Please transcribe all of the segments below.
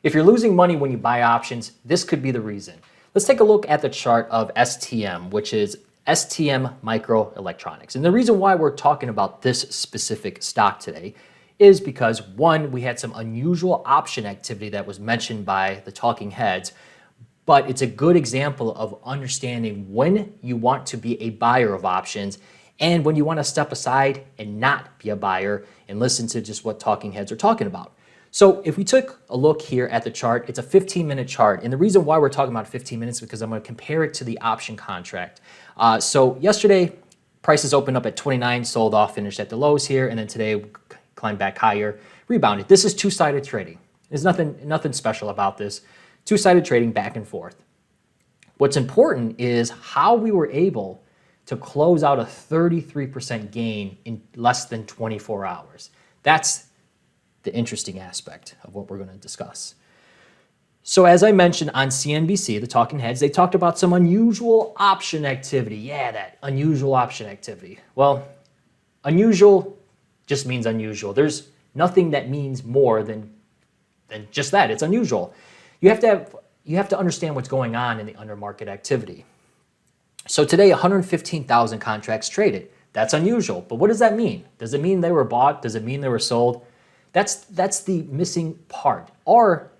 If you're losing money when you buy options, this could be the reason. Let's take a look at the chart of STM, which is STM Microelectronics. And the reason why we're talking about this specific stock today is because, one, we had some unusual option activity that was mentioned by the talking heads, but it's a good example of understanding when you want to be a buyer of options and when you want to step aside and not be a buyer and listen to just what talking heads are talking about. So if we took a look here at the chart, it's a 15-minute chart. And the reason why we're talking about 15 minutes is because I'm going to compare it to the option contract. So yesterday, prices opened up at 29, sold off, finished at the lows here, and then today climbed back higher, rebounded. This is two-sided trading. There's nothing special about this. Two-sided trading back and forth. What's important is how we were able to close out a 33% gain in less than 24 hours. That's the interesting aspect of what we're going to discuss. So as I mentioned on CNBC, the talking heads, they talked about some unusual option activity. Yeah, that unusual option activity. Well, unusual just means unusual. There's nothing that means more than just that. It's unusual. You have to understand what's going on in the under market activity. So today, 115,000 contracts traded. That's unusual. But what does that mean? Does it mean they were bought? Does it mean they were sold? That's the missing part. Or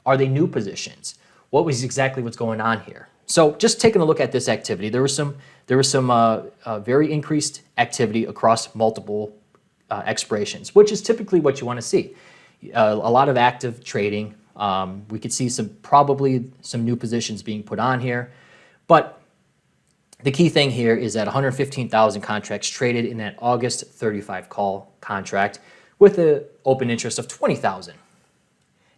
are they new positions? What was exactly what's going on here? So just taking a look at this activity, there was some very increased activity across multiple expirations, which is typically what you want to see. A lot of active trading. We could see probably some new positions being put on here, but the key thing here is that 115,000 contracts traded in that August 35 call contract with an open interest of 20,000.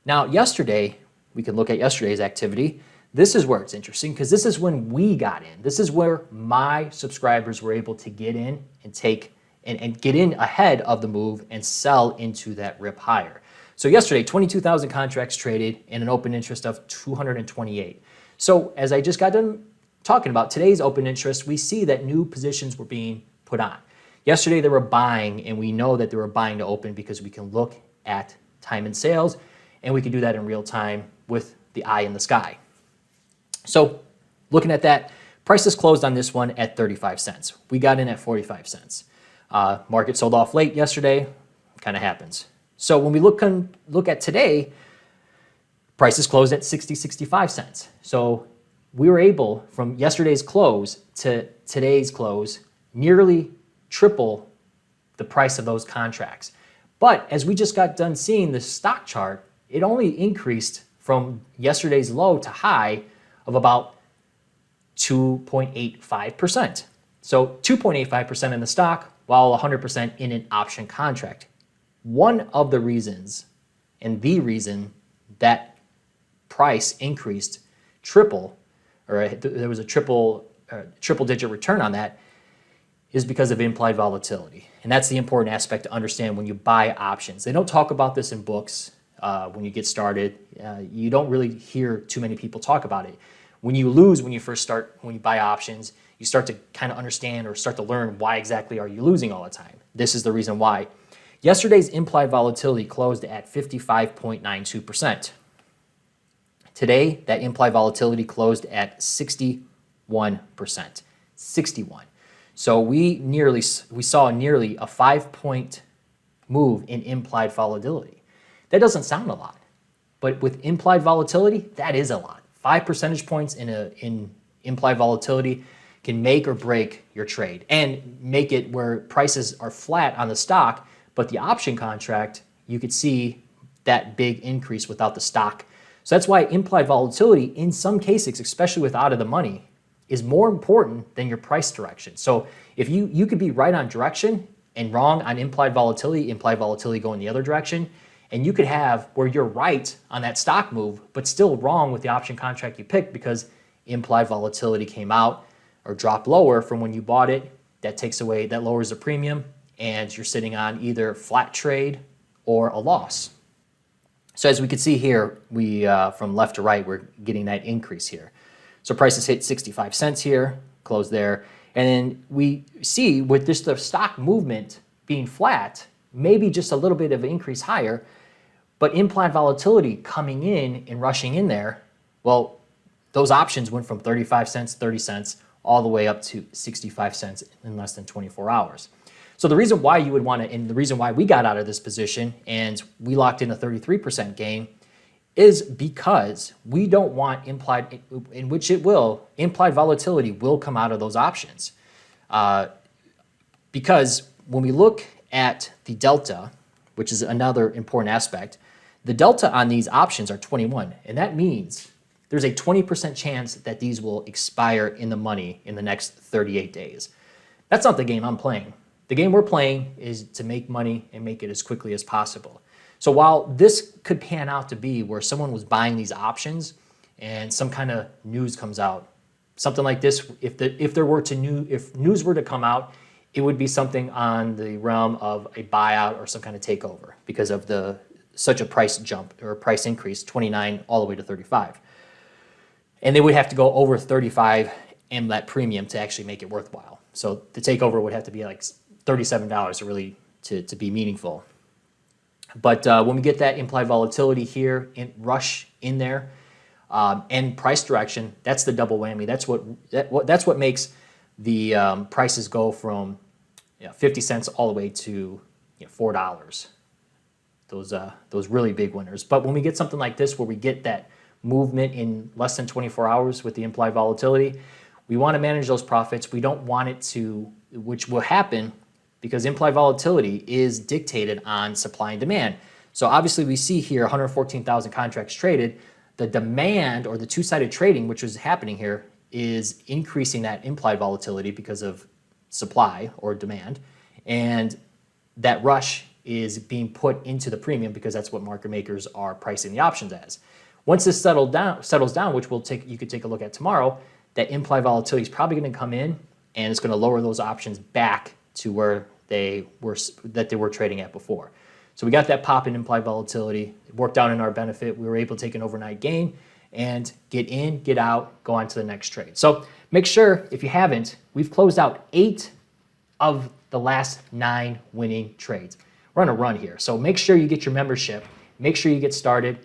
Now, yesterday, we can look at yesterday's activity. This is where it's interesting because this is when we got in. This is where my subscribers were able to get in and get in ahead of the move and sell into that rip higher. So yesterday, 22,000 contracts traded and an open interest of 228. So as I just got done talking about today's open interest, we see that new positions were being put on. Yesterday, they were buying, and we know that they were buying to open because we can look at time and sales, and we can do that in real time with the eye in the sky. So looking at that, prices closed on this one at 35 cents. We got in at 45 cents. Market sold off late yesterday. Kind of happens. So when we look at today, prices closed at 65 cents. So we were able, from yesterday's close to today's close, nearly triple the price of those contracts. But as we just got done seeing the stock chart, it only increased from yesterday's low to high of about 2.85%. So 2.85% in the stock, while 100% in an option contract. One of the reasons, and the reason that price increased triple, or there was a triple digit return on that, is because of implied volatility. And that's the important aspect to understand when you buy options. They don't talk about this in books when you get started. You don't really hear too many people talk about it. When you lose, when you buy options, you start to kind of understand or start to learn why exactly are you losing all the time. This is the reason why. Yesterday's implied volatility closed at 55.92%. Today, that implied volatility closed at 61%. 61. So we saw nearly a 5-point move in implied volatility. That doesn't sound a lot, but with implied volatility, that is a lot. 5 percentage points in implied volatility can make or break your trade and make it where prices are flat on the stock, but the option contract, you could see that big increase without the stock. So that's why implied volatility, in some cases, especially with out of the money, is more important than your price direction. So if you could be right on direction and wrong on implied volatility going the other direction, and you could have where you're right on that stock move, but still wrong with the option contract you picked because implied volatility came out or dropped lower from when you bought it. That lowers the premium, and you're sitting on either flat trade or a loss. So as we can see here, we from left to right, we're getting that increase here. So prices hit 65 cents here, close there. And then we see with the stock movement being flat, maybe just a little bit of an increase higher, But implied volatility coming in and rushing in there, well, those options went from 35 cents, 30 cents, all the way up to 65 cents in less than 24 hours. So the reason why you would want to, and the reason why we got out of this position and we locked in a 33% gain is because we don't want implied, in which it will, implied volatility will come out of those options. Because when we look at the delta, which is another important aspect, the delta on these options are 21, and that means there's a 20% chance that these will expire in the money in the next 38 days. That's not the game I'm playing. The game we're playing is to make money and make it as quickly as possible. So while this could pan out to be where someone was buying these options and some kind of news comes out, something like this, if news were to come out, it would be something on the realm of a buyout or some kind of takeover because of such a price jump or a price increase, 29 all the way to 35. And they would have to go over 35 and that premium to actually make it worthwhile. So the takeover would have to be like $37 to really to be meaningful. But when we get that implied volatility here, rush in there, and price direction, that's the double whammy. That's what makes the prices go from 50 cents all the way to $4. Those really big winners. But when we get something like this, where we get that movement in less than 24 hours with the implied volatility, we want to manage those profits. We don't want it to, which will happen because implied volatility is dictated on supply and demand. So obviously we see here 114,000 contracts traded. The demand or the two-sided trading, which is happening here, is increasing that implied volatility because of supply or demand. And that rush is being put into the premium because that's what market makers are pricing the options as. Once this settles down, which you could take a look at tomorrow, that implied volatility is probably going to come in and it's going to lower those options back to where they were trading at before. So we got that pop in implied volatility. It worked out in our benefit. We were able to take an overnight gain and get in, get out, go on to the next trade. So make sure, if you haven't, we've closed out 8 of the last 9 winning trades. We're on a run here. So make sure you get your membership. Make sure you get started.